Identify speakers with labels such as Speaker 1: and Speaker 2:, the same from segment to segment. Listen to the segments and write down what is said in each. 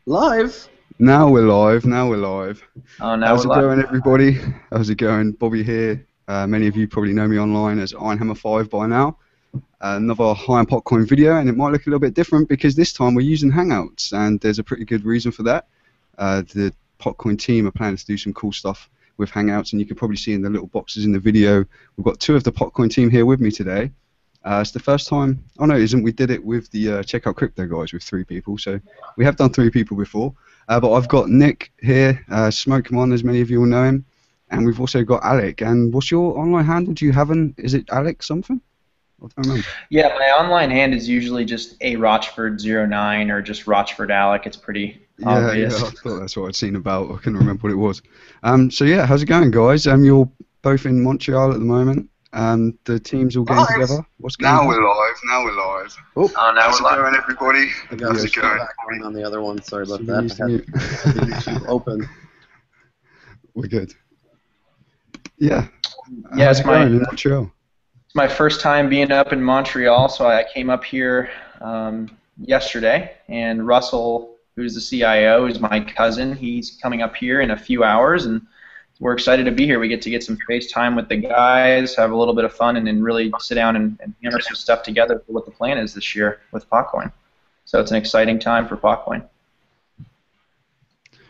Speaker 1: Live.
Speaker 2: Now we're live. Now we're live.
Speaker 3: Oh, now
Speaker 2: How's
Speaker 3: we're
Speaker 2: it
Speaker 3: live.
Speaker 2: going, everybody? How's it going? Bobby here. Many of you probably know me online as Ironhammer5 by now. Another high on PotCoin video, and it might look a little bit different because this time we're using Hangouts, and there's a pretty good reason for that. The PotCoin team are planning to do some cool stuff with Hangouts, and you can probably see in the little boxes in the video, we've got two of the PotCoin team here with me today. It's the first time, oh no, it isn't, we did it with the Checkout Crypto guys with 3 people, so we have done 3 people before. But I've got Nick here, Smokemon, as many of you will know him, and we've also got Alec. And what's your online handle? Do you have is it Alec something? I don't remember.
Speaker 3: Yeah, my online hand is usually just a Rochford09 or just Rochford Alec. It's pretty obvious.
Speaker 2: Yeah, I thought that's what I'd seen about. I couldn't remember what it was. So yeah, how's it going, guys? You're both in Montreal at the moment. The teams all getting together. What's going on?
Speaker 4: Now we're live. Now we're live.
Speaker 1: Oh,
Speaker 3: now
Speaker 4: How's it
Speaker 3: we're live.
Speaker 4: going, everybody?
Speaker 1: I got
Speaker 4: How's it going?
Speaker 1: background on the other one. Sorry about
Speaker 2: Somebody
Speaker 1: that.
Speaker 2: needs to
Speaker 1: I had the YouTube open.
Speaker 2: We're good. Yeah.
Speaker 3: Yeah,
Speaker 2: How's
Speaker 3: it's
Speaker 2: it going in Montreal?
Speaker 3: my first time being up in Montreal, so I came up here yesterday, and Russell, who's the CIO, is my cousin. He's coming up here in a few hours, and we're excited to be here. We get to get some face time with the guys, have a little bit of fun, and then really sit down and hammer some stuff together for what the plan is this year with PotCoin. So it's an exciting time for PotCoin.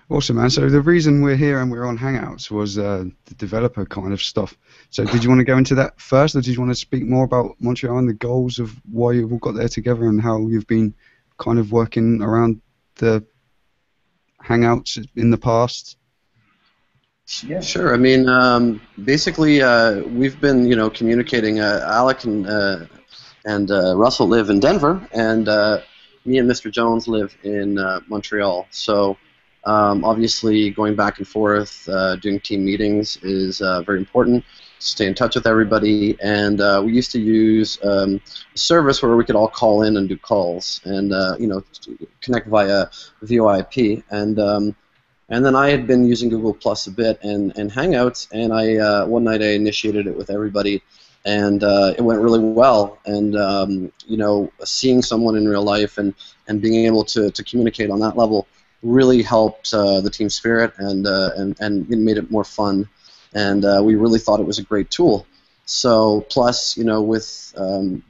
Speaker 2: Awesome, man. So the reason we're here and we're on Hangouts was the developer kind of stuff. So did you want to go into that first, or did you want to speak more about Montreal and the goals of why you've all got there together and how you've been kind of working around the Hangouts in the past?
Speaker 1: Yeah, sure. I mean, basically, we've been, communicating. Alec and Russell live in Denver, and me and Mr. Jones live in Montreal. So, obviously, going back and forth, doing team meetings is very important. Stay in touch with everybody, and we used to use a service where we could all call in and do calls, and connect via VoIP, and then I had been using Google Plus a bit and Hangouts, and I one night I initiated it with everybody, and it went really well. And seeing someone in real life and being able to communicate on that level really helped the team spirit and it made it more fun. And we really thought it was a great tool. So plus, with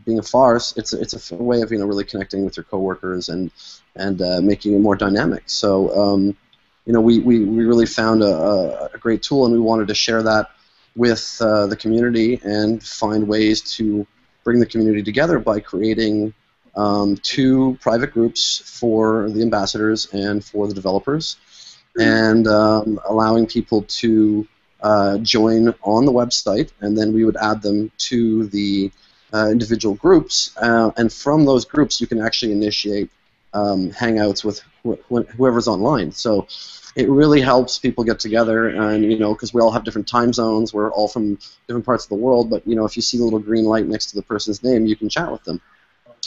Speaker 1: being a farce, it's a way of really connecting with your coworkers and making it more dynamic. So. We really found a great tool, and we wanted to share that with the community and find ways to bring the community together by creating 2 private groups for the ambassadors and for the developers, and allowing people to join on the website, and then we would add them to the individual groups, and from those groups you can actually initiate Hangouts with whoever's online. So it really helps people get together, and because we all have different time zones, we're all from different parts of the world, but if you see the little green light next to the person's name, you can chat with them.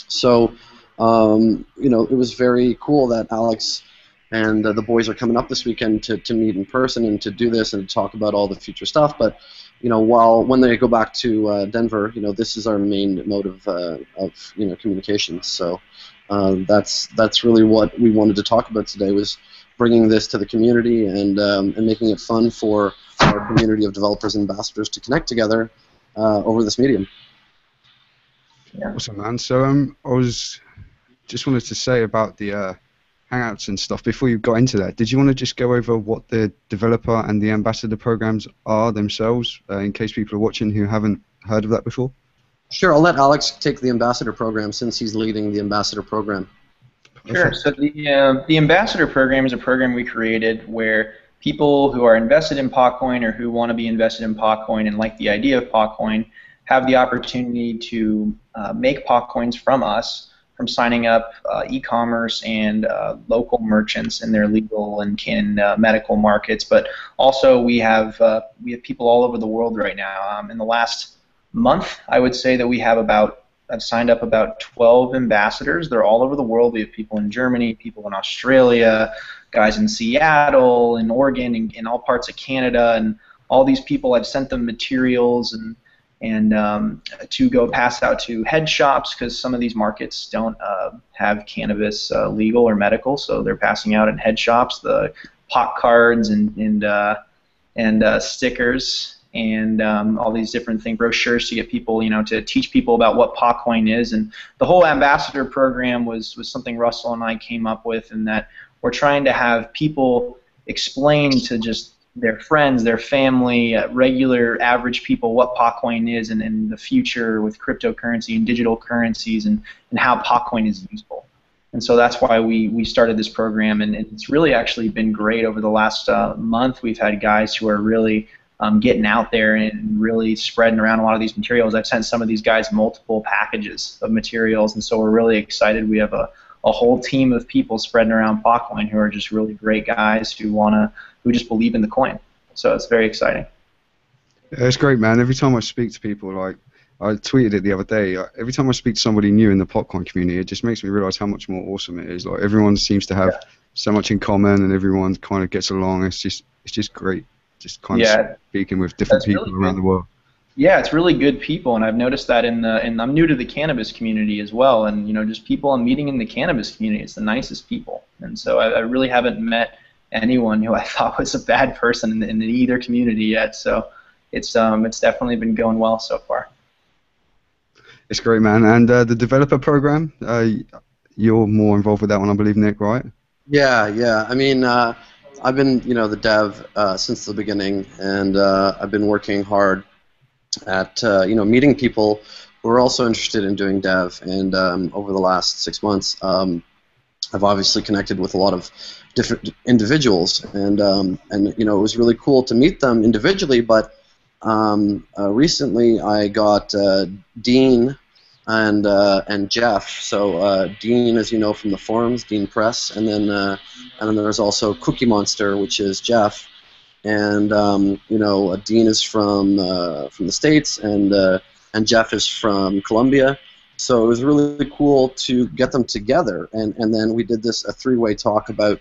Speaker 1: So it was very cool that Alex and the boys are coming up this weekend to meet in person and to do this and to talk about all the future stuff. But when they go back to Denver, this is our main mode of communication. So that's really what we wanted to talk about today, was bringing this to the community and making it fun for our community of developers and ambassadors to connect together over this medium.
Speaker 3: Yeah.
Speaker 2: Awesome, man. So I just wanted to say about the Hangouts and stuff before you got into that. Did you want to just go over what the developer and the ambassador programs are themselves, in case people are watching who haven't heard of that before?
Speaker 1: Sure. I'll let Alex take the ambassador program since he's leading the ambassador program.
Speaker 3: Sure. So the ambassador program is a program we created where people who are invested in PotCoin or who want to be invested in PotCoin and like the idea of PotCoin have the opportunity to make PotCoins from us, from signing up e-commerce and local merchants in their legal and medical markets. But also we have people all over the world right now. In the last month, I would say that I've signed up about 12 ambassadors. They're all over the world. We have people in Germany, people in Australia, guys in Seattle, in Oregon, in all parts of Canada, and all these people, I've sent them materials and and to go pass out to head shops, because some of these markets don't have cannabis legal or medical, so they're passing out in head shops the pot cards and stickers and all these different things, brochures to get people, to teach people about what PotCoin is. And the whole ambassador program was something Russell and I came up with, and that we're trying to have people explain to just their friends, their family, regular average people what PotCoin is, and the future with cryptocurrency and digital currencies, and how PotCoin is useful. And so that's why we started this program, and it's really actually been great over the last month. We've had guys who are really getting out there and really spreading around a lot of these materials. I've sent some of these guys multiple packages of materials, and so we're really excited. We have a whole team of people spreading around PotCoin who are just really great guys who just believe in the coin. So it's very exciting.
Speaker 2: Yeah, it's great, man. Every time I speak to people, like I tweeted it the other day, every time I speak to somebody new in the PotCoin community, it just makes me realize how much more awesome it is. Like everyone seems to have so much in common, and everyone kind of gets along. It's just great. Just kind of speaking with different people really around the world.
Speaker 3: Yeah, it's really good people, and I've noticed that and I'm new to the cannabis community as well, and just people I'm meeting in the cannabis community, it's the nicest people, and so I really haven't met anyone who I thought was a bad person in either community yet. So it's definitely been going well so far.
Speaker 2: It's great, man. And the developer program, you're more involved with that one, I believe, Nick, right?
Speaker 1: Yeah. I mean, I've been, the dev since the beginning, and I've been working hard at, meeting people who are also interested in doing dev. And over the last 6 months, I've obviously connected with a lot of different individuals, and it was really cool to meet them individually. But recently, I got Dean and Jeff. So Dean, as you know from the forums, Dean Press, and then there's also Cookie Monster, which is Jeff, and Dean is from the States, and Jeff is from Colombia. So it was really cool to get them together, and then we did a three-way talk about,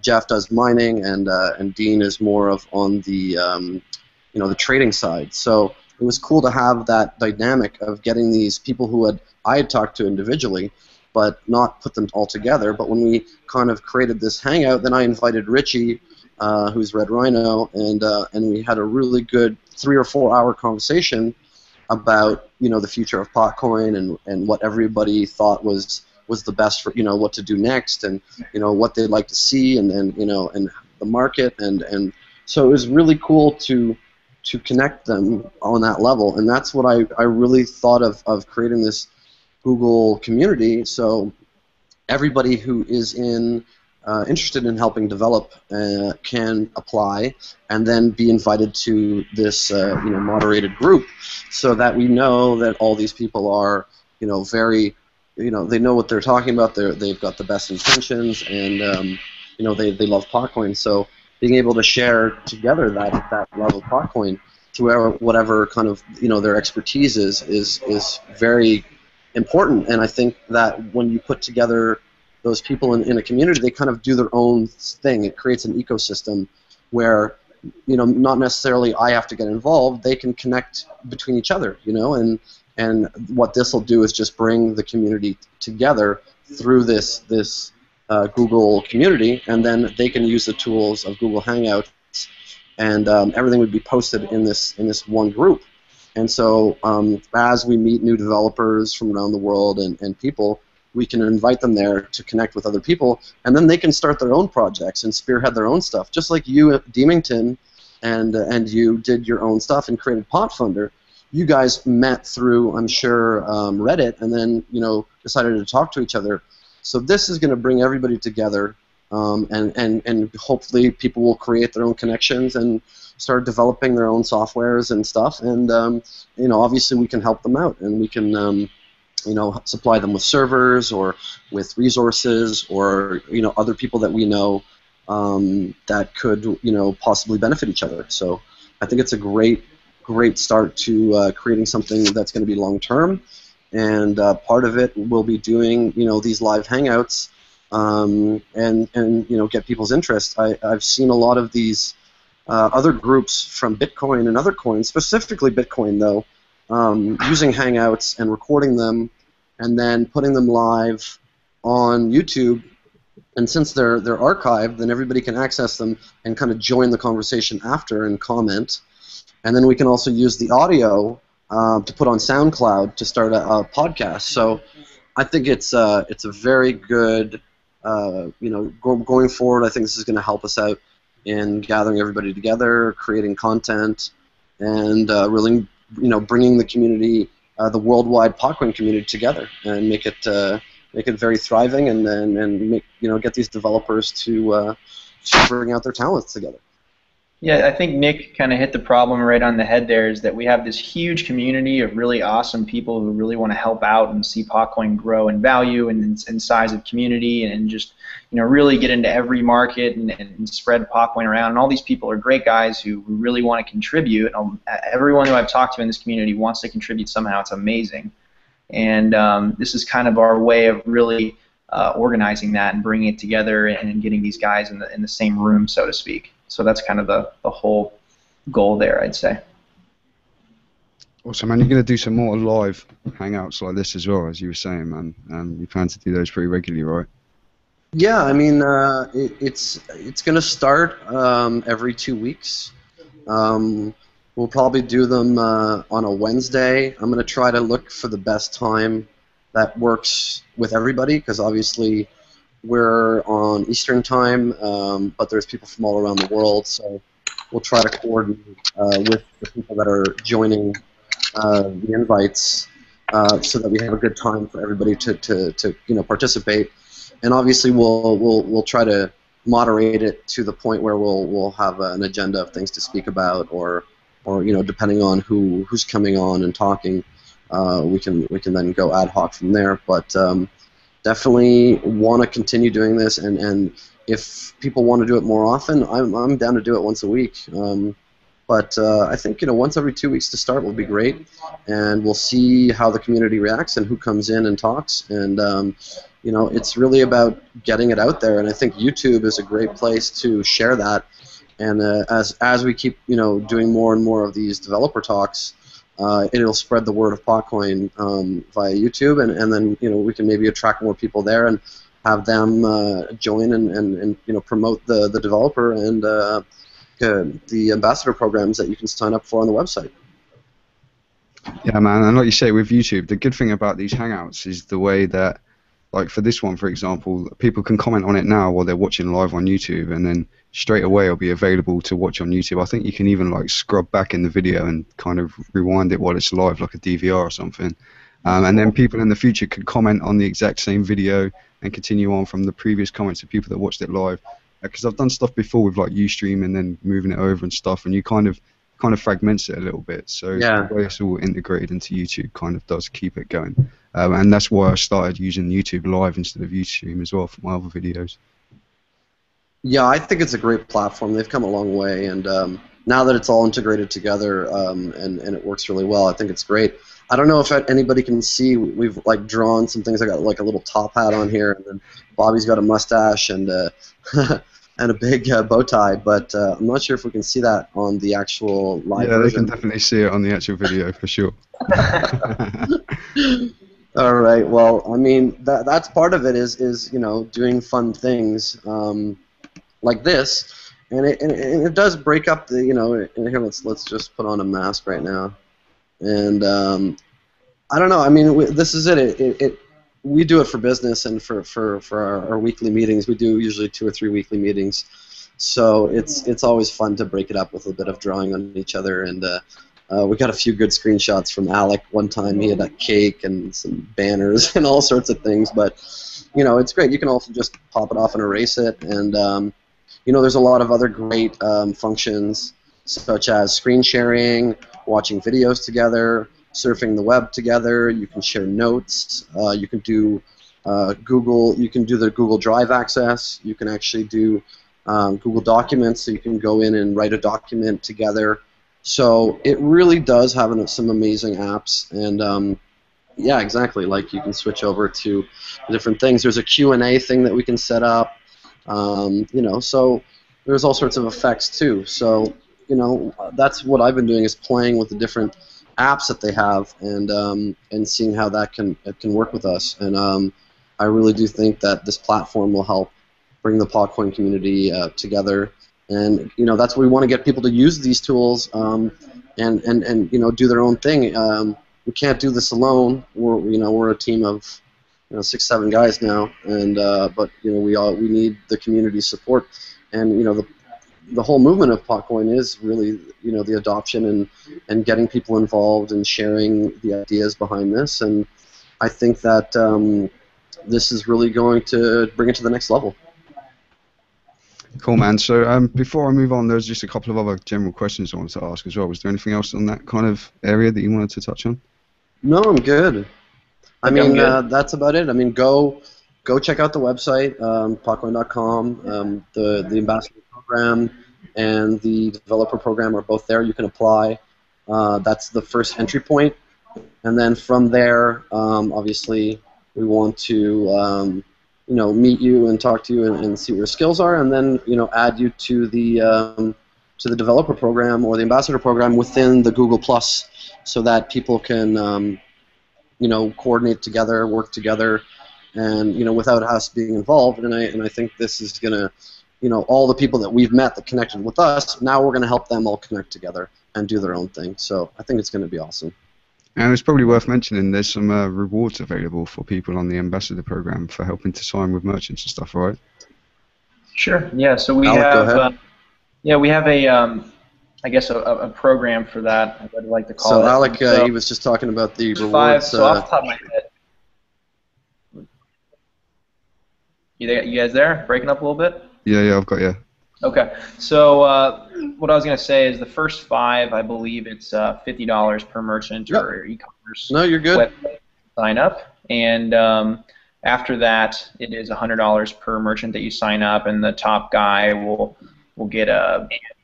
Speaker 1: Jeff does mining, and Dean is more on the the trading side. So it was cool to have that dynamic of getting these people who I had talked to individually, but not put them all together. But when we kind of created this hangout, then I invited Richie, who's Red Rhino, and we had a really good 3 or 4 hour conversation about the future of PotCoin and what everybody thought was the best for what to do next, and what they'd like to see, and the market, and so it was really cool to connect them on that level, and that's what I really thought of creating this Google community. So everybody who is interested in helping develop can apply, and then be invited to this moderated group, so that we know that all these people are very they know what they're talking about. They've got the best intentions, and they love PotCoin. So being able to share together that love of PotCoin through whatever kind of their expertise is very important. And I think that when you put together those people in a community, they kind of do their own thing. It creates an ecosystem where not necessarily I have to get involved. They can connect between each other, and what this will do is just bring the community together through this Google community, and then they can use the tools of Google Hangouts, and everything would be posted in this one group. And so as we meet new developers from around the world and people, we can invite them there to connect with other people, and then they can start their own projects and spearhead their own stuff, just like you at Deemington, and you did your own stuff and created PotFunder. You guys met through, I'm sure, Reddit, and then decided to talk to each other. So this is going to bring everybody together, and hopefully people will create their own connections and start developing their own softwares and stuff. And obviously we can help them out, and we can supply them with servers or with resources, or other people that we know that could possibly benefit each other. So I think it's a great start to creating something that's going to be long term. And part of it will be doing these live hangouts, and get people's interest. I've seen a lot of these other groups from Bitcoin and other coins, specifically Bitcoin though, using Hangouts and recording them and then putting them live on YouTube. And since they're archived, then everybody can access them and kind of join the conversation after and comment. And then we can also use the audio to put on SoundCloud to start a podcast. So I think it's a very good, going forward. I think this is going to help us out in gathering everybody together, creating content, and really, bringing the community, the worldwide PotCoin community together, and make it very thriving, and make, get these developers to bring out their talents together.
Speaker 3: Yeah, I think Nick kind of hit the problem right on the head there, is that we have this huge community of really awesome people who really want to help out and see PotCoin grow in value and in size of community, and just really get into every market and spread PotCoin around. And all these people are great guys who really want to contribute. Everyone who I've talked to in this community wants to contribute somehow. It's amazing. And this is kind of our way of really organizing that and bringing it together and getting these guys in the same room, so to speak. So that's kind of the whole goal there, I'd say.
Speaker 2: Awesome, man. You're going to do some more live hangouts like this as well, as you were saying, man. You plan to do those pretty regularly, right?
Speaker 1: Yeah, I mean, it's going to start every 2 weeks. We'll probably do them on a Wednesday. I'm going to try to look for the best time that works with everybody, because obviously we're on Eastern time, but there's people from all around the world, so we'll try to coordinate with the people that are joining the invites so that we have a good time for everybody to participate. And obviously we'll try to moderate it to the point where we'll have an agenda of things to speak about, or depending on who's coming on and talking, we can then go ad hoc from there. But definitely want to continue doing this, and if people want to do it more often, I'm down to do it once a week. But I think once every 2 weeks to start will be great, and we'll see how the community reacts and who comes in and talks. And it's really about getting it out there, and I think YouTube is a great place to share that. And as we keep doing more and more of these developer talks, it'll spread the word of PotCoin via YouTube, and then we can maybe attract more people there and have them join and promote the developer and the ambassador programs that you can sign up for on the website.
Speaker 2: Yeah, man, and like you say with YouTube, the good thing about these hangouts is the way that, like for this one, for example, people can comment on it now while they're watching live on YouTube, and then straight away it'll be available to watch on YouTube. I think you can even like scrub back in the video and kind of rewind it while it's live, like a DVR or something. And then people in the future could comment on the exact same video and continue on from the previous comments of people that watched it live. Because I've done stuff before with like Ustream and then moving it over and stuff, and you kind of fragments it a little bit. So
Speaker 1: yeah,
Speaker 2: the way it's all integrated into YouTube kind of does keep it going. And that's why I started using YouTube Live instead of Ustream as well for my other videos.
Speaker 1: Yeah, I think it's a great platform. They've come a long way, and now that it's all integrated together and it works really well, I think it's great. I don't know if anybody can see. We've like drawn some things. I got like a little top hat on here, and then Bobby's got a mustache and and a big bow tie. But I'm not sure if we can see that on the actual live version.
Speaker 2: Yeah, they can definitely see it on the actual video for sure.
Speaker 1: All right. Well, I mean that's part of it is doing fun things like this, and it does break up the And here, let's just put on a mask right now. And I don't know. I mean, this is it. We do it for business and for our weekly meetings. We do usually 2 or 3 weekly meetings, so it's always fun to break it up with a bit of drawing on each other. And we got a few good screenshots from Alec. One time he had a cake and some banners and all sorts of things. But it's great. You can also just pop it off and erase it. And there's a lot of other great functions, such as screen sharing, watching videos together, surfing the web together. You can share notes. You can do Google. You can do the Google Drive access. You can actually do Google Documents, so you can go in and write a document together. So it really does have some amazing apps. And yeah, exactly. Like you can switch over to different things. There's a Q&A thing that we can set up. So there's all sorts of effects too. So that's what I've been doing, is playing with the different apps that they have, and seeing how that can work with us. And I really do think that this platform will help bring the PotCoin community together. And that's what we want to get people to use these tools, and do their own thing. We can't do this alone. We're a team of 6-7 guys now, and but we need the community support, and the whole movement of PotCoin is really the adoption and getting people involved and sharing the ideas behind this. And I think that this is really going to bring it to the next level.
Speaker 2: Cool, man. So before I move on, there's just a couple of other general questions I wanted to ask as well. Was there anything else on that kind of area that you wanted to touch on?
Speaker 1: No, I'm good. I mean, that's about it. I mean, go check out the website, potcoin.com. The ambassador program and the developer program are both there. You can apply. That's the first entry point, and then from there, obviously, we want to meet you and talk to you and see what your skills are, and then add you to the developer program or the ambassador program within the Google Plus, so that people can coordinate together, work together, and without us being involved. And I think this is gonna all the people that we've met that connected with us, now we're gonna help them all connect together and do their own thing. So I think it's gonna be awesome.
Speaker 2: And it's probably worth mentioning there's some rewards available for people on the ambassador program for helping to sign with merchants and stuff, right?
Speaker 3: Sure. Yeah. So we
Speaker 1: Alec,
Speaker 3: have we have I guess a program for that. I'd like to call it.
Speaker 1: So Alec, he was just talking about the rewards.
Speaker 3: So off the top of my head, you guys there? Breaking up a little bit?
Speaker 2: Yeah, I've got you.
Speaker 3: Okay. So what I was going to say is the first 5, I believe it's $50 per merchant or e-commerce.
Speaker 1: No, you're good.
Speaker 3: Website sign up, and after that, it is $100 per merchant that you sign up, and the top guy will get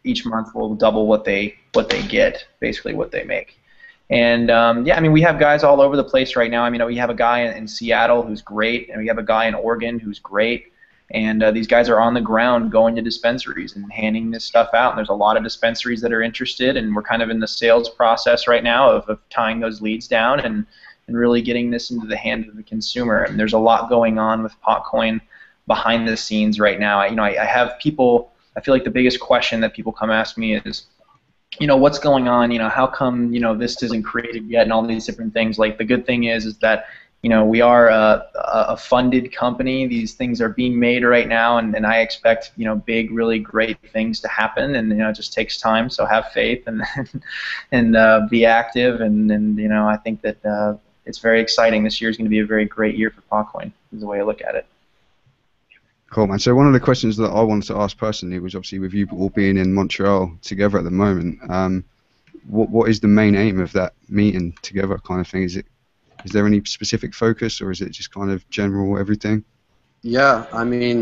Speaker 3: each month will double what they get, basically what they make. And I mean, we have guys all over the place right now. I mean, we have a guy in Seattle who's great, and we have a guy in Oregon who's great. And these guys are on the ground going to dispensaries and handing this stuff out. And there's a lot of dispensaries that are interested, and we're kind of in the sales process right now of tying those leads down and really getting this into the hand of the consumer. And there's a lot going on with PotCoin behind the scenes right now. I have people. I feel like the biggest question that people come ask me is, what's going on? How come this isn't created yet, and all these different things. Like, the good thing is that we are a funded company. These things are being made right now, and I expect big, really great things to happen. And it just takes time. So have faith and be active. And I think that it's very exciting. This year is going to be a very great year for PotCoin. Is the way I look at it.
Speaker 2: Cool, man. So one of the questions that I wanted to ask personally was, obviously, with you all being in Montreal together at the moment, what is the main aim of that meeting together kind of thing? Is there any specific focus, or is it just kind of general everything?
Speaker 1: Yeah, I mean,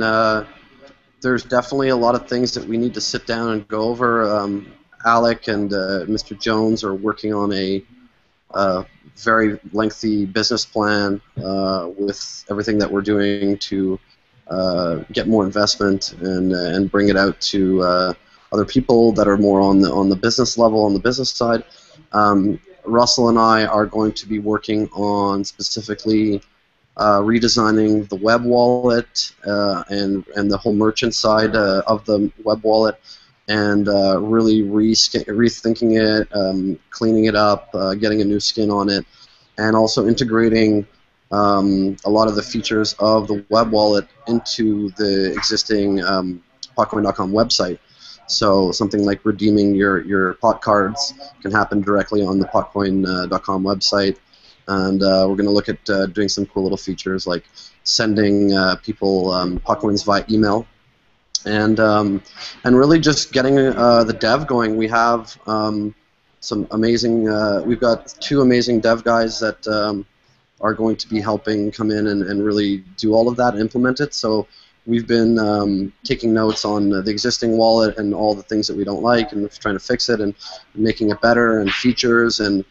Speaker 1: there's definitely a lot of things that we need to sit down and go over. Alec and Mr. Jones are working on a very lengthy business plan with everything that we're doing to get more investment and bring it out to other people that are more on the business level, on the business side. Russell and I are going to be working on specifically redesigning the web wallet and the whole merchant side of the web wallet, and really rethinking it, cleaning it up, getting a new skin on it, and also integrating a lot of the features of the web wallet into the existing PotCoin.com website. So something like redeeming your pot cards can happen directly on the PotCoin.com website, and we're going to look at doing some cool little features like sending people PotCoins via email, and really just getting the dev going. We have some amazing. We've got 2 amazing dev guys that are going to be helping come in and really do all of that and implement it. So we've been taking notes on the existing wallet and all the things that we don't like, and trying to fix it and making it better, and features, and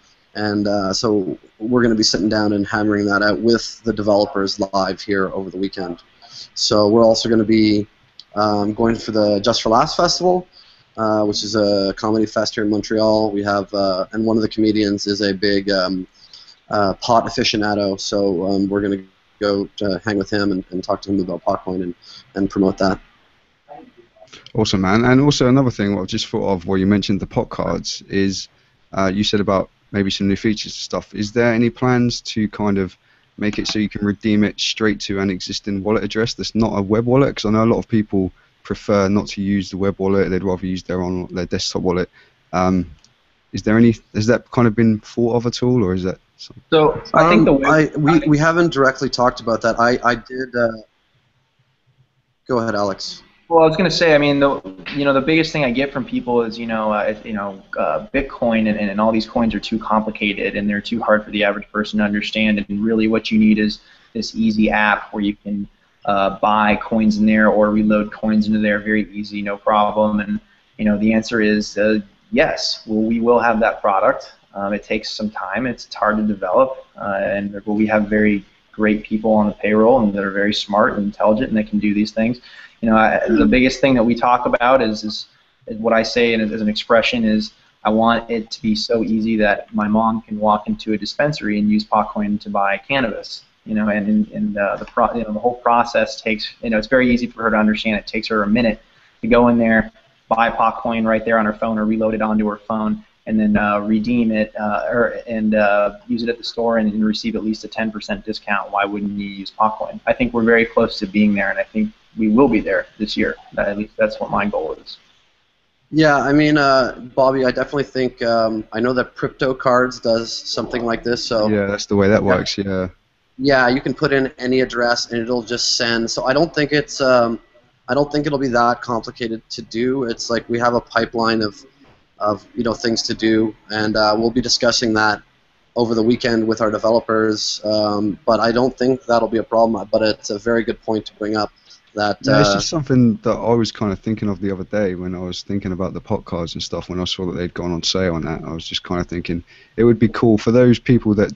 Speaker 1: so we're going to be sitting down and hammering that out with the developers live here over the weekend. So we're also going to be going for the Just for Laughs Festival, which is a comedy fest here in Montreal. We have, and one of the comedians is a big pot aficionado, so we're going to go to hang with him and talk to him about PotCoin and promote that.
Speaker 2: Awesome, man. And also another thing what I just thought of while you mentioned the pot cards is you said about maybe some new features and stuff. Is there any plans to kind of make it so you can redeem it straight to an existing wallet address that's not a web wallet? Because I know a lot of people prefer not to use the web wallet. They'd rather use their desktop wallet. Is there any? Has that kind of been thought of at all, or is that something?
Speaker 3: So I think the
Speaker 1: we haven't directly talked about that. I did. Go ahead, Alex.
Speaker 3: Well, I was going to say, I mean, the biggest thing I get from people is, Bitcoin and all these coins are too complicated and they're too hard for the average person to understand. And really, what you need is this easy app where you can buy coins in there or reload coins into there very easy, no problem. And the answer is yes. Well, we will have that product. It takes some time. It's hard to develop, and we have very great people on the payroll and that are very smart and intelligent and that can do these things. The biggest thing that we talk about is what I say as an expression is I want it to be so easy that my mom can walk into a dispensary and use PotCoin to buy cannabis. And the whole process takes, it's very easy for her to understand. It takes her a minute to go in there, buy PotCoin right there on her phone or reload it onto her phone, and then redeem it and use it at the store and receive at least a 10% discount. Why wouldn't you use PotCoin? I think we're very close to being there, and I think we will be there this year. At least that's what my goal is.
Speaker 1: Yeah, I mean, Bobby, I definitely think, I know that Crypto Cards does something like this. So
Speaker 2: yeah, that's the way that works, yeah.
Speaker 1: Yeah, you can put in any address and it'll just send. So I don't think it's, I don't think it'll be that complicated to do. It's like we have a pipeline of things to do, and we'll be discussing that over the weekend with our developers. But I don't think that'll be a problem. But it's a very good point to bring up. That
Speaker 2: it's just something that I was kind of thinking of the other day when I was thinking about the pot cards and stuff. When I saw that they'd gone on sale on that, I was just kind of thinking it would be cool for those people that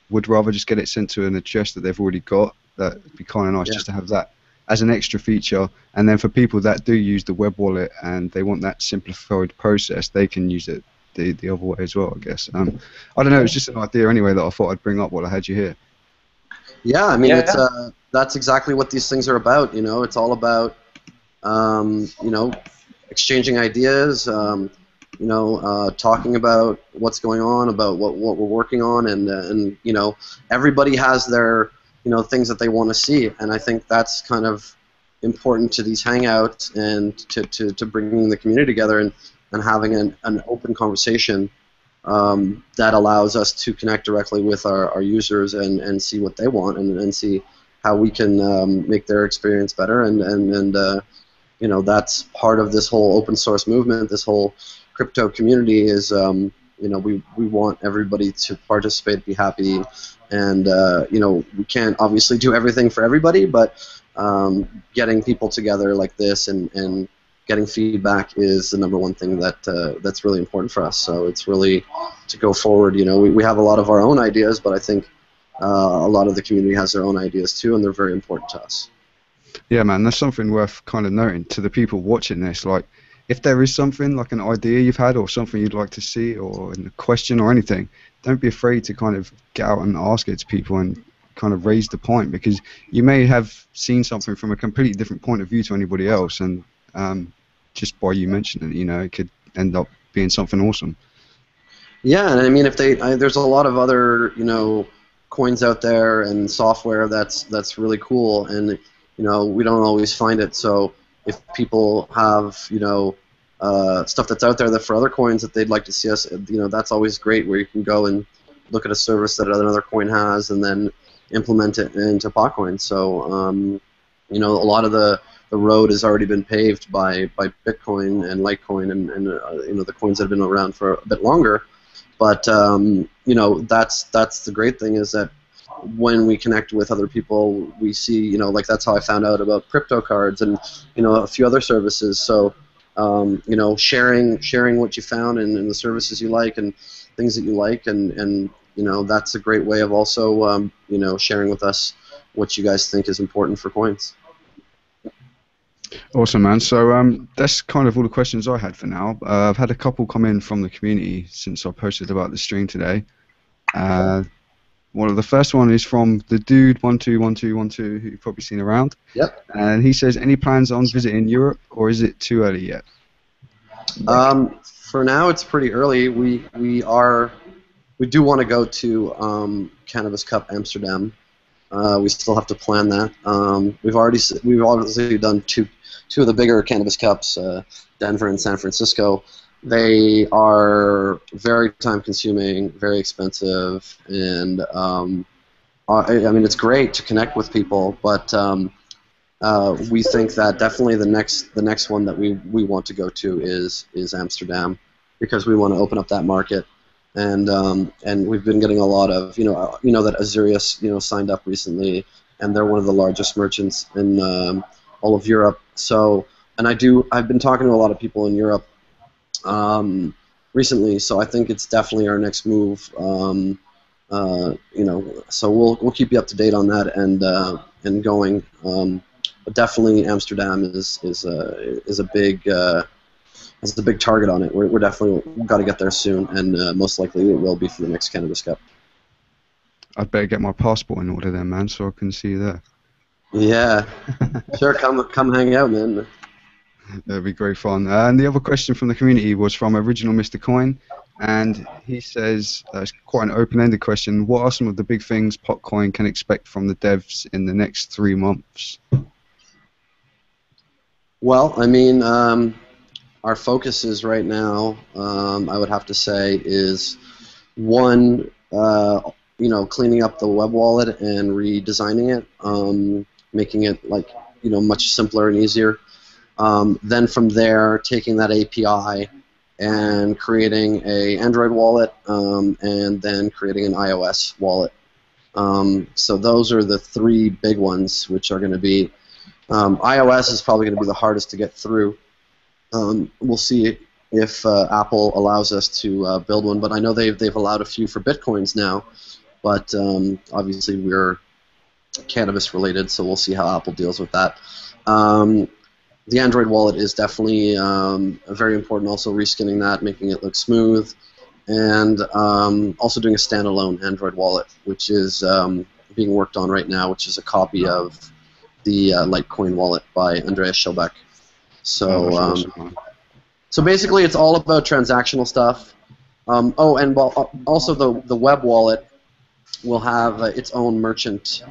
Speaker 2: would rather just get it sent to an address that they've already got. That'd be kind of nice just to have that as an extra feature. And then for people that do use the web wallet and they want that simplified process, they can use it the other way as well, I guess. I don't know. It's just an idea anyway that I thought I'd bring up while I had you here.
Speaker 1: Yeah, I mean, it's that's exactly what these things are about. It's all about exchanging ideas, talking about what's going on, about what we're working on, and everybody has their things that they want to see, and I think that's kind of important to these hangouts and to bringing the community together and having an open conversation that allows us to connect directly with our users and see what they want and see how we can make their experience better, and that's part of this whole open source movement. This whole crypto community is we want everybody to participate, be happy, and we can't obviously do everything for everybody, but getting people together like this and getting feedback is the number one thing that's really important for us. So it's really to go forward. We have a lot of our own ideas, but I think a lot of the community has their own ideas too, and they're very important to us.
Speaker 2: Yeah, man, that's something worth kind of noting to the people watching this. Like, if there is something like an idea you've had or something you'd like to see or a question or anything, don't be afraid to kind of get out and ask it to people and kind of raise the point, because you may have seen something from a completely different point of view to anybody else, and just by you mentioning it, it could end up being something awesome.
Speaker 1: Yeah, and I mean, there's a lot of other coins out there and software that's really cool, and we don't always find it. So if people have stuff that's out there that for other coins that they'd like to see us, that's always great, where you can go and look at a service that another coin has and then implement it into PotCoin. So a lot of the road has already been paved by Bitcoin and Litecoin and the coins that have been around for a bit longer. But that's the great thing, is that when we connect with other people, we see, like that's how I found out about crypto cards and a few other services. So sharing what you found and the services you like and things that you like, and that's a great way of also sharing with us what you guys think is important for coins.
Speaker 2: Awesome, man. So that's kind of all the questions I had for now. I've had a couple come in from the community since I posted about the stream today. One of the first one is from the dude 121212 who you've probably seen around.
Speaker 1: Yep.
Speaker 2: And he says, any plans on visiting Europe, or is it too early yet?
Speaker 1: For now, it's pretty early. We do want to go to Cannabis Cup Amsterdam. We still have to plan that. We've obviously done two of the bigger Cannabis Cups, Denver and San Francisco. They are very time-consuming, very expensive, and I mean it's great to connect with people, but we think that definitely the next one that we want to go to is Amsterdam, because we want to open up that market. And we've been getting a lot of that Azurius signed up recently, and they're one of the largest merchants in all of Europe. So, and I've been talking to a lot of people in Europe recently. So I think it's definitely our next move. So we'll keep you up to date on that and going. But definitely Amsterdam is a big. Has a big target on it. We're definitely got to get there soon, and most likely it will be for the next Cannabis Cup.
Speaker 2: I'd better get my passport in order then, man, so I can see you there.
Speaker 1: Yeah, sure. Come hang out, man.
Speaker 2: That'd be great fun. And the other question from the community was from Original Mr. Coin, and he says it's quite an open-ended question. What are some of the big things PotCoin can expect from the devs in the next 3 months?
Speaker 1: Well, I mean. Our focus is right now, I would have to say, is one, cleaning up the web wallet and redesigning it, making it much simpler and easier. Then from there, taking that API and creating an Android wallet, and then creating an iOS wallet. So those are the 3 big ones, which are going to be iOS is probably going to be the hardest to get through. We'll see if Apple allows us to build one, but I know they've allowed a few for Bitcoins now, but obviously we're cannabis related, so we'll see how Apple deals with that. The Android wallet is definitely very important, also reskinning that, making it look smooth, and also doing a standalone Android wallet, which is being worked on right now, which is a copy of the Litecoin wallet by Andreas Schellbeck. So, so basically, it's all about transactional stuff. And also the web wallet will have its own merchant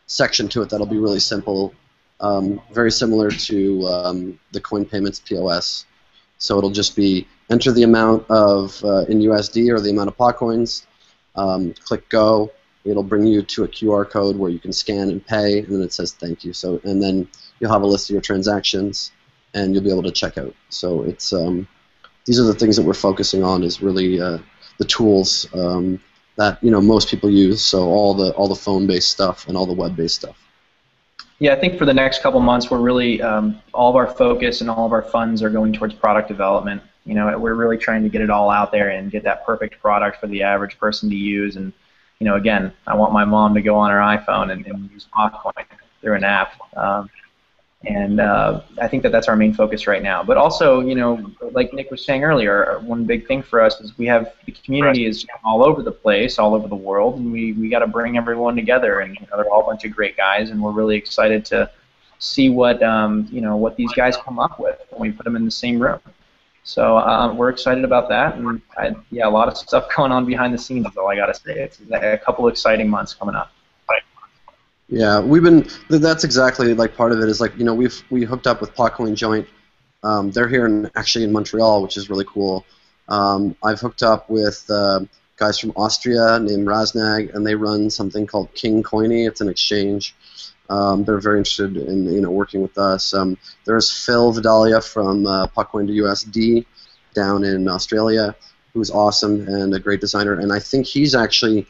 Speaker 1: section to it that'll be really simple, very similar to the Coin Payments POS. So it'll just be enter the amount of in USD or the amount of PotCoins, click go. It'll bring you to a QR code where you can scan and pay, and then it says thank you. So, and then you'll have a list of your transactions, and you'll be able to check out. So it's these are the things that we're focusing on, is really the tools that most people use. So all the phone-based stuff and all the web-based stuff.
Speaker 3: Yeah, I think for the next couple months, we're really all of our focus and all of our funds are going towards product development. We're really trying to get it all out there and get that perfect product for the average person to use. And again, I want my mom to go on her iPhone and use PotCoin through an app. And I think that's our main focus right now. But also, like Nick was saying earlier, one big thing for us is we have the community is all over the place, all over the world, and we got to bring everyone together. And they're all a bunch of great guys, and we're really excited to see what what these guys come up with when we put them in the same room. So we're excited about that, and a lot of stuff going on behind the scenes is all I got to say. It's a couple exciting months coming up.
Speaker 1: Yeah, that's exactly part of it is we hooked up with PotCoin Joint. They're here actually in Montreal, which is really cool. I've hooked up with guys from Austria named Raznag, and they run something called King Coiny. It's an exchange. They're very interested in working with us. There's Phil Vidalia from PotCoin to USD down in Australia, who's awesome and a great designer, and I think he's actually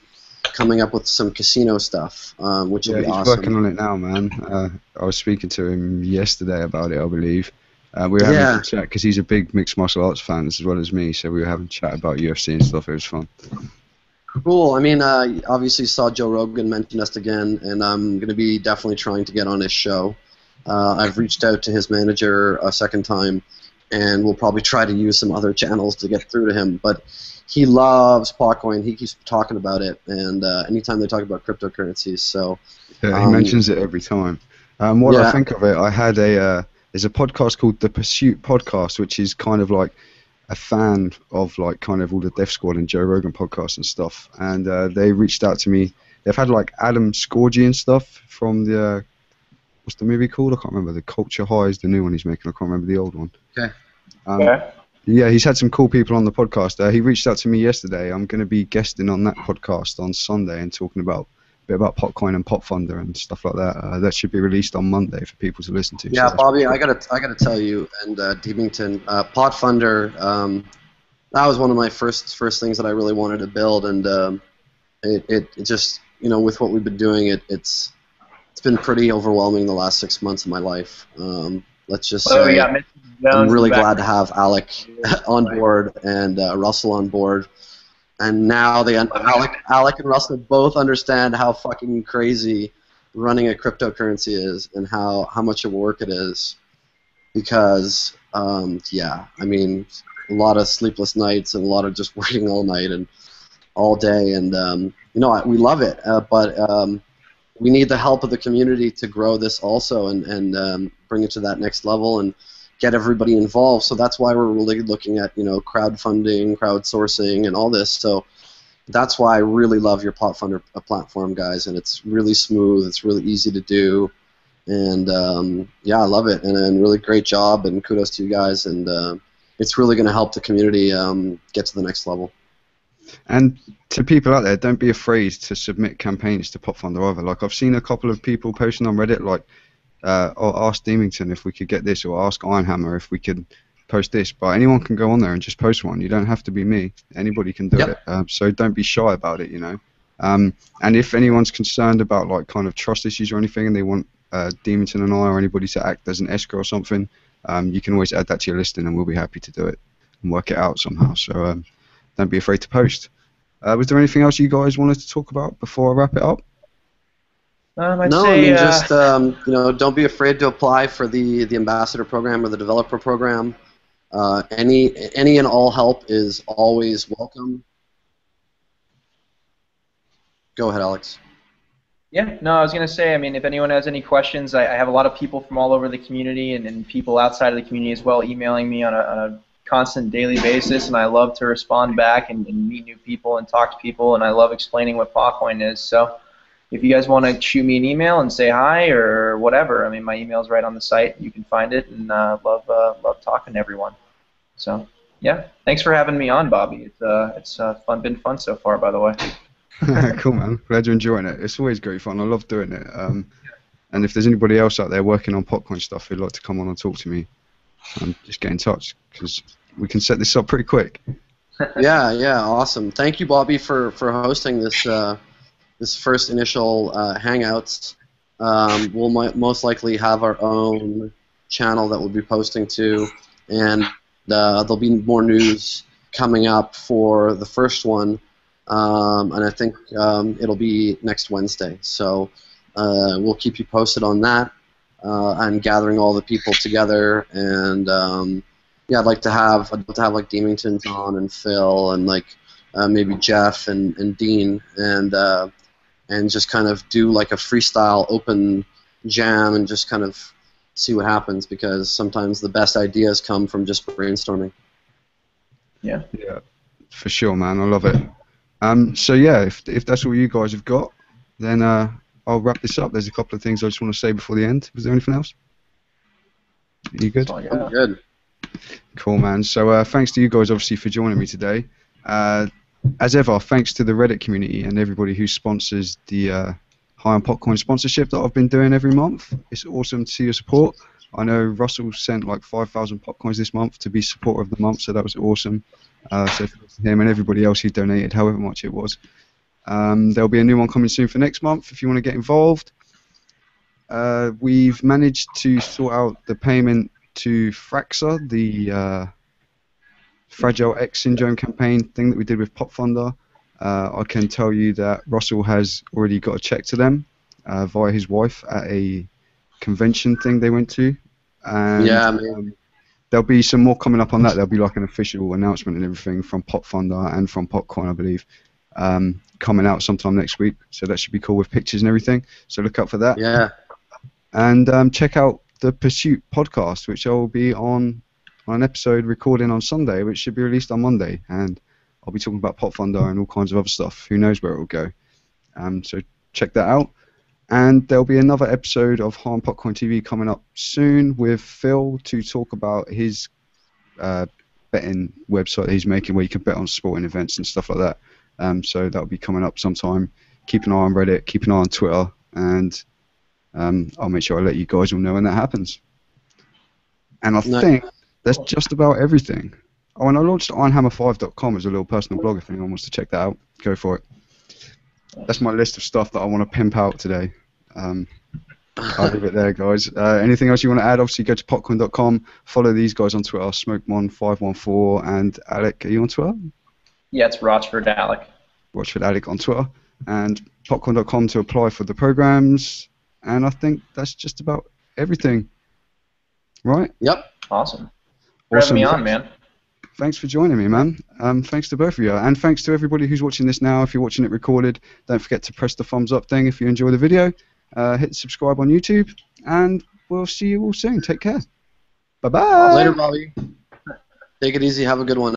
Speaker 1: coming up with some casino stuff, which will be awesome.
Speaker 2: He's working on it now, man. I was speaking to him yesterday about it, I believe. We were having a chat because he's a big mixed martial arts fan as well as me, so we were having a chat about UFC and stuff. It was fun.
Speaker 1: Cool. I mean, obviously saw Joe Rogan mention us again, and I'm going to be definitely trying to get on his show. I've reached out to his manager a second time, and we'll probably try to use some other channels to get through to him. But he loves PotCoin. He keeps talking about it, and anytime they talk about cryptocurrencies, so
Speaker 2: Yeah, he mentions it every time. What I
Speaker 1: yeah,
Speaker 2: think of it, I had there's a podcast called The Pursuit Podcast, which is kind of like a fan of like kind of all the Death Squad and Joe Rogan podcasts and stuff. And they reached out to me. They've had like Adam Scorgie and stuff from the what's the movie called? I can't remember. The Culture High is the new one he's making. I can't remember the old one.
Speaker 1: okay.
Speaker 3: Okay.
Speaker 2: Yeah, he's had some cool people on the podcast. He reached out to me yesterday. I'm going to be guesting on that podcast on Sunday and talking about a bit about PotCoin and PotFunder and stuff like that. That should be released on Monday for people to listen to.
Speaker 1: Yeah,
Speaker 2: so
Speaker 1: Bobby, I gotta tell you, and Deemington, PotFunder, that was one of my first things that I really wanted to build, and it just, with what we've been doing, it's been pretty overwhelming the last 6 months of my life. Let's just say I'm really glad to have Alec on board and Russell on board. And now Alec and Russell both understand how fucking crazy running a cryptocurrency is and how much of work it is. Because, yeah, I mean, a lot of sleepless nights and a lot of just working all night and all day. And, we love it. But we need the help of the community to grow this also and bring it to that next level and get everybody involved. So that's why we're really looking at, crowdfunding, crowdsourcing, and all this. So that's why I really love your PotFunder platform, guys. And it's really smooth. It's really easy to do. And, yeah, I love it. And really great job, and kudos to you guys. And it's really going to help the community get to the next level.
Speaker 2: And to people out there, don't be afraid to submit campaigns to PotFunder either. Like, I've seen a couple of people posting on Reddit, like, or ask Deemington if we could get this, or ask Ironhammer if we could post this. But anyone can go on there and just post one. You don't have to be me. Anybody can do it. So don't be shy about it, And if anyone's concerned about like kind of trust issues or anything, and they want Deemington and I or anybody to act as an escrow or something, you can always add that to your listing, and we'll be happy to do it and work it out somehow. So don't be afraid to post. Was there anything else you guys wanted to talk about before I wrap it up?
Speaker 1: Just don't be afraid to apply for the ambassador program or the developer program. Any and all help is always welcome. Go ahead, Alex.
Speaker 3: Yeah, no, I was going to say, I mean, if anyone has any questions, I have a lot of people from all over the community and people outside of the community as well emailing me on a constant daily basis, and I love to respond back and meet new people and talk to people, and I love explaining what PotCoin is. So if you guys want to shoot me an email and say hi or whatever, I mean, my email's right on the site. You can find it, and love talking to everyone. So yeah, thanks for having me on, Bobby. It's been fun so far, by the way.
Speaker 2: Cool, man. Glad you're enjoying it. It's always great fun. I love doing it. And if there's anybody else out there working on PotCoin stuff who'd like to come on and talk to me, just get in touch, because we can set this up pretty quick.
Speaker 1: Yeah, awesome. Thank you, Bobby, for hosting this this first initial Hangouts. We'll most likely have our own channel that we'll be posting to, and there'll be more news coming up for the first one, and I think it'll be next Wednesday. So we'll keep you posted on that. I'm gathering all the people together, and yeah, I'd like to have like Deemington on and Phil and like maybe Jeff and Dean and just kind of do like a freestyle open jam and just kind of see what happens, because sometimes the best ideas come from just brainstorming.
Speaker 3: Yeah,
Speaker 2: for sure, man. I love it. So yeah, if that's all you guys have got, then I'll wrap this up. There's a couple of things I just want to say before the end. Was there anything else? Are you good?
Speaker 1: I'm good.
Speaker 2: Cool, man. So thanks to you guys, obviously, for joining me today. As ever, thanks to the Reddit community and everybody who sponsors the High on PotCoin sponsorship that I've been doing every month. It's awesome to see your support. I know Russell sent like 5,000 PotCoins this month to be supporter of the month, so that was awesome. So thanks to him and everybody else who donated, however much it was. There'll be a new one coming soon for next month if you want to get involved. We've managed to sort out the payment to Fraxa, the Fragile X Syndrome campaign thing that we did with PotFunder. I can tell you that Russell has already got a check to them via his wife at a convention thing they went to, and
Speaker 1: Yeah, maybe.
Speaker 2: there'll be some more coming up on that. There'll be like an official announcement and everything from PotFunder and from PotCoin, I believe, coming out sometime next week. So that should be cool with pictures and everything. So look out for that.
Speaker 1: Yeah.
Speaker 2: And check out the Pursuit podcast, which I will be on an episode recording on Sunday, which should be released on Monday. And I'll be talking about PotFunder and all kinds of other stuff. Who knows where it will go. So check that out. And there'll be another episode of High on PotCoin TV coming up soon with Phil to talk about his betting website that he's making where you can bet on sporting events and stuff like that. So that'll be coming up sometime. Keep an eye on Reddit, keep an eye on Twitter, and I'll make sure I let you guys all know when that happens. And I think that's just about everything. Oh, and I launched ironhammer5.com as a little personal blog if anyone wants to check that out. Go for it. That's my list of stuff that I want to pimp out today. I'll leave it there, guys. Anything else you want to add? Obviously, go to potcoin.com. Follow these guys on Twitter, Smokemon514, and Alec, are you on Twitter?
Speaker 3: Yeah, it's Rochford Alec.
Speaker 2: Rochford Alec on Twitter. And potcoin.com to apply for the programs. And I think that's just about everything. Right?
Speaker 1: Yep.
Speaker 3: Awesome. For having me on, man.
Speaker 2: Thanks for joining me, man. Thanks to both of you. And thanks to everybody who's watching this now. If you're watching it recorded, don't forget to press the thumbs up thing if you enjoy the video. Hit subscribe on YouTube. And we'll see you all soon. Take care. Bye-bye.
Speaker 1: Later, Bobby. Take it easy. Have a good one.